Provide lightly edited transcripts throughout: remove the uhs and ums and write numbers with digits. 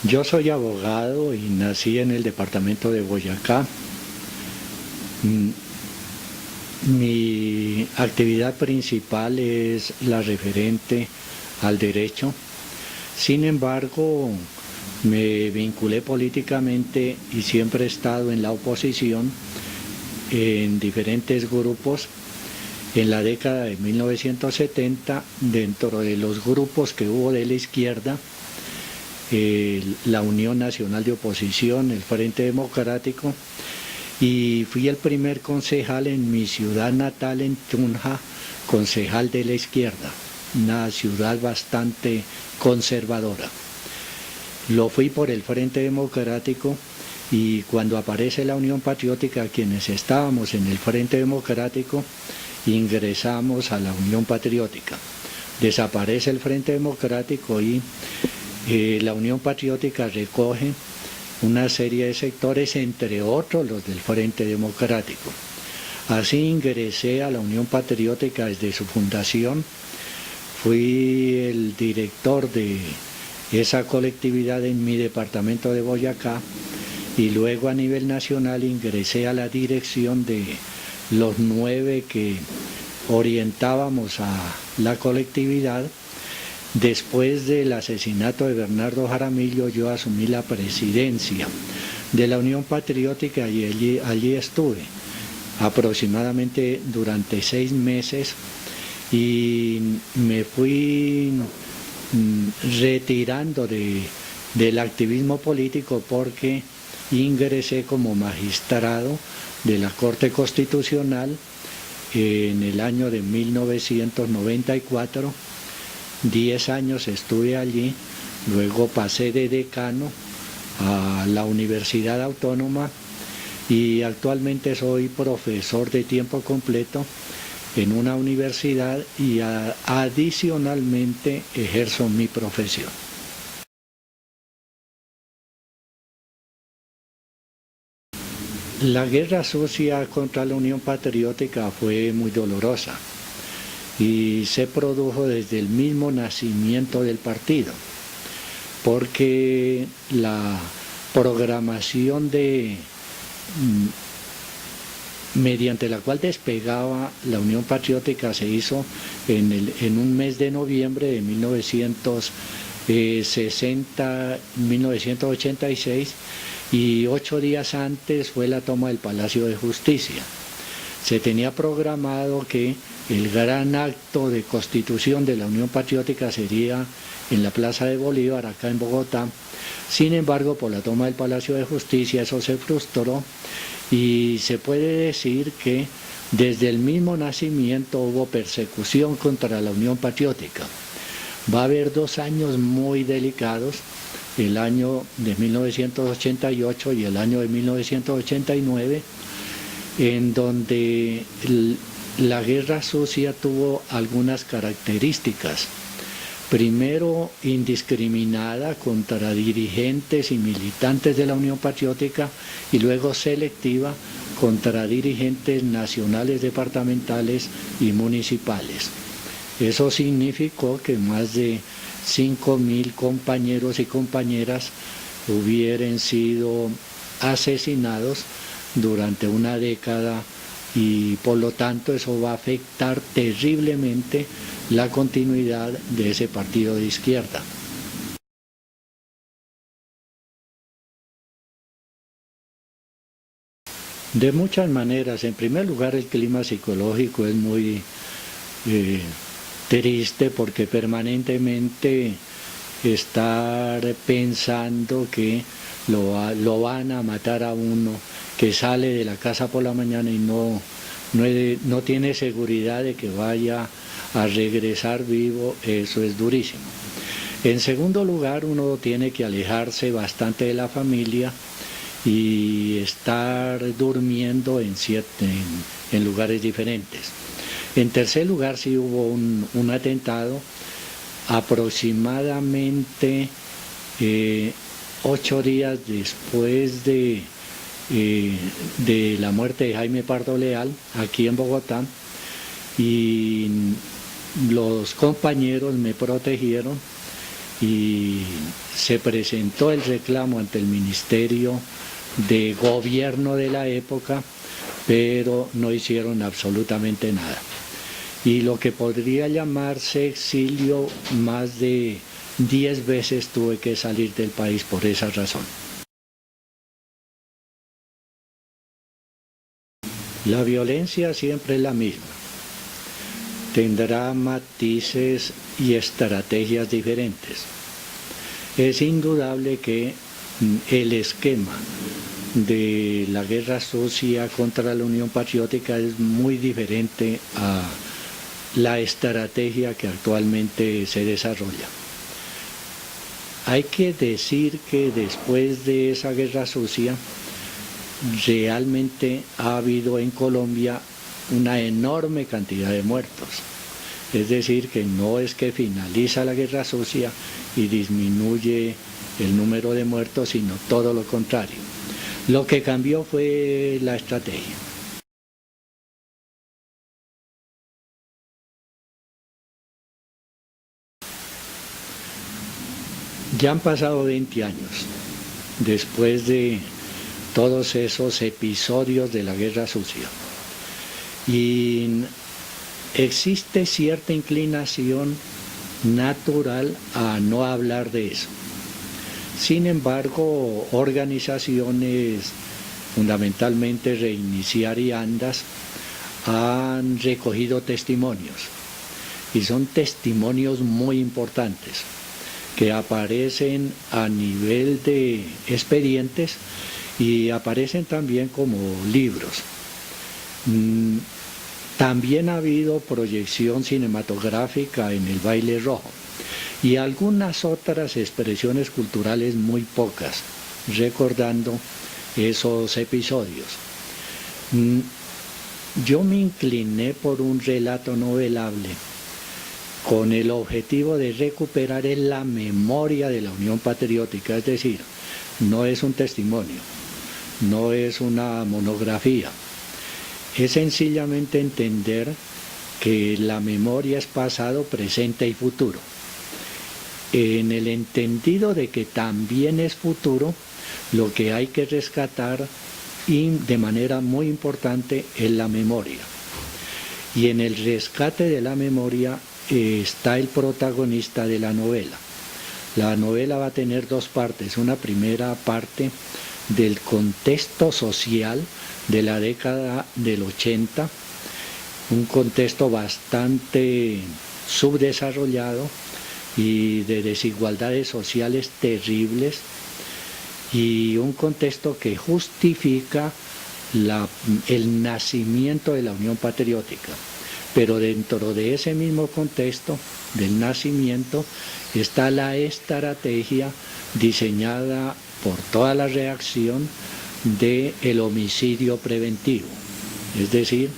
Yo soy abogado y nací en el departamento de Boyacá. Mi actividad principal es la referente al derecho. Sin embargo, me vinculé políticamente y siempre he estado en la oposición en diferentes grupos. En la década de 1970, dentro de los grupos que hubo de la izquierda, la Unión Nacional de Oposición, el Frente Democrático, y fui el primer concejal en mi ciudad natal, en Tunja, concejal de la izquierda, una ciudad bastante conservadora. Lo fui por el Frente Democrático y cuando aparece la Unión Patriótica, quienes estábamos en el Frente Democrático, ingresamos a la Unión Patriótica. Desaparece el Frente Democrático y la Unión Patriótica recoge una serie de sectores, entre otros los del Frente Democrático. Así ingresé a la Unión Patriótica desde su fundación, fui el director de esa colectividad en mi departamento de Boyacá y luego a nivel nacional ingresé a la dirección de los 9 que orientábamos a la colectividad. Después del asesinato de Bernardo Jaramillo, yo asumí la presidencia de la Unión Patriótica y allí estuve aproximadamente durante 6 meses y me fui retirando del activismo político porque ingresé como magistrado de la Corte Constitucional en el año de 1994. 10 años estuve allí, luego pasé de decano a la Universidad Autónoma y actualmente soy profesor de tiempo completo en una universidad y adicionalmente ejerzo mi profesión. La guerra sucia contra la Unión Patriótica fue muy dolorosa y se produjo desde el mismo nacimiento del partido, porque la programación mediante la cual despegaba la Unión Patriótica se hizo en un mes de noviembre de 1986 y 8 días antes fue la toma del Palacio de Justicia. Se tenía programado que el gran acto de constitución de la Unión Patriótica sería en la Plaza de Bolívar, acá en Bogotá. Sin embargo, por la toma del Palacio de Justicia eso se frustró y se puede decir que desde el mismo nacimiento hubo persecución contra la Unión Patriótica. Va a haber 2 años muy delicados, el año de 1988 y el año de 1989, en donde la guerra sucia tuvo algunas características. Primero, indiscriminada contra dirigentes y militantes de la Unión Patriótica y luego selectiva contra dirigentes nacionales, departamentales y municipales. Eso significó que más de 5.000 compañeros y compañeras hubieran sido asesinados durante una década y por lo tanto eso va a afectar terriblemente la continuidad de ese partido de izquierda. De muchas maneras. En primer lugar, el clima psicológico es muy triste porque permanentemente estar pensando que lo van a matar a uno, que sale de la casa por la mañana y no no tiene seguridad de que vaya a regresar vivo, eso es durísimo. En segundo lugar, uno tiene que alejarse bastante de la familia y estar durmiendo en lugares diferentes. En tercer lugar, sí hubo un atentado aproximadamente 8 días después de la muerte de Jaime Pardo Leal, aquí en Bogotá, y los compañeros me protegieron y se presentó el reclamo ante el Ministerio de Gobierno de la época, pero no hicieron absolutamente nada. Y lo que podría llamarse exilio, más de 10 veces tuve que salir del país por esa razón. La violencia siempre es la misma. Tendrá matices y estrategias diferentes. Es indudable que el esquema de la guerra sucia contra la Unión Patriótica es muy diferente a la estrategia que actualmente se desarrolla. Hay que decir que después de esa guerra sucia, realmente ha habido en Colombia una enorme cantidad de muertos. Es decir, que no es que finaliza la guerra sucia y disminuye el número de muertos, sino todo lo contrario. Lo que cambió fue la estrategia. Ya han pasado 20 años después de todos esos episodios de la guerra sucia. Y existe cierta inclinación natural a no hablar de eso. Sin embargo, organizaciones, fundamentalmente Reiniciar y Andas, han recogido testimonios. Y son testimonios muy importantes, que aparecen a nivel de expedientes y aparecen también como libros. También ha habido proyección cinematográfica en El Baile Rojo y algunas otras expresiones culturales muy pocas, recordando esos episodios. Yo me incliné por un relato novelable con el objetivo de recuperar la memoria de la Unión Patriótica, es decir, no es un testimonio, no es una monografía, es sencillamente entender que la memoria es pasado, presente y futuro. En el entendido de que también es futuro, lo que hay que rescatar y de manera muy importante es la memoria. Y en el rescate de la memoria está el protagonista de la novela. La novela va a tener dos partes. Una primera parte del contexto social de la década del 80, un contexto bastante subdesarrollado y de desigualdades sociales terribles, y un contexto que justifica el nacimiento de la Unión Patriótica. Pero dentro de ese mismo contexto del nacimiento está la estrategia diseñada por toda la reacción del homicidio preventivo. Es decir,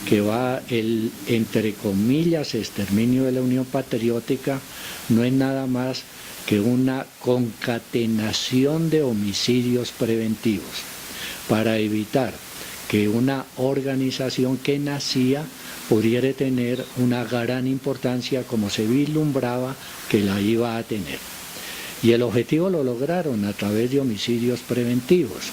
que va el, entre comillas, exterminio de la Unión Patriótica, no es nada más que una concatenación de homicidios preventivos para evitar que una organización que nacía pudiera tener una gran importancia como se vislumbraba que la iba a tener. Y el objetivo lo lograron a través de homicidios preventivos.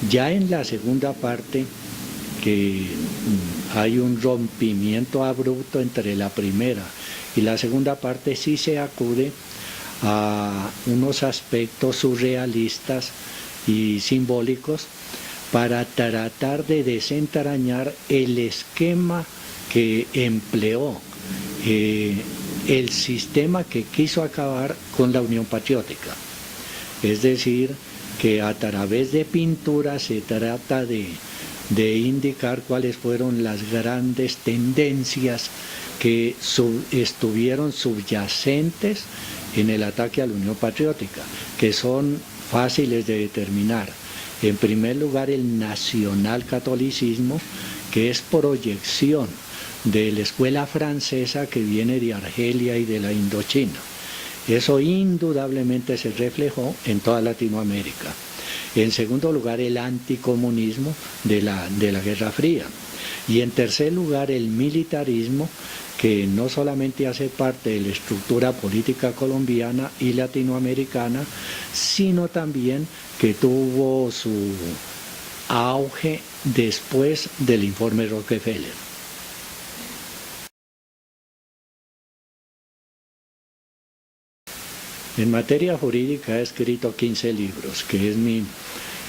Ya en la segunda parte, que hay un rompimiento abrupto entre la primera y la segunda parte, sí se acude a unos aspectos surrealistas y simbólicos para tratar de desentrañar el esquema que empleó el sistema que quiso acabar con la Unión Patriótica. Es decir, que a través de pintura se trata de indicar cuáles fueron las grandes tendencias que estuvieron subyacentes en el ataque a la Unión Patriótica, que son fáciles de determinar. En primer lugar, el nacionalcatolicismo, que es proyección de la escuela francesa que viene de Argelia y de la Indochina. Eso indudablemente se reflejó en toda Latinoamérica. En segundo lugar, el anticomunismo de la Guerra Fría. Y en tercer lugar, el militarismo, que no solamente hace parte de la estructura política colombiana y latinoamericana, sino también que tuvo su auge después del informe Rockefeller. En materia jurídica he escrito 15 libros, que es mi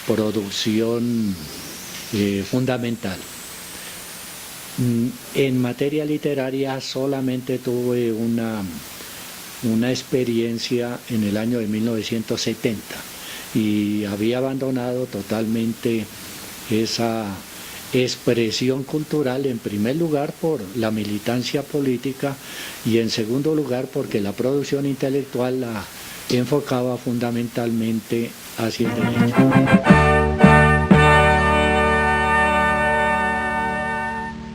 producción fundamental. En materia literaria solamente tuve una experiencia en el año de 1970 y había abandonado totalmente esa expresión cultural, en primer lugar por la militancia política y en segundo lugar porque la producción intelectual la enfocaba fundamentalmente hacia el derecho.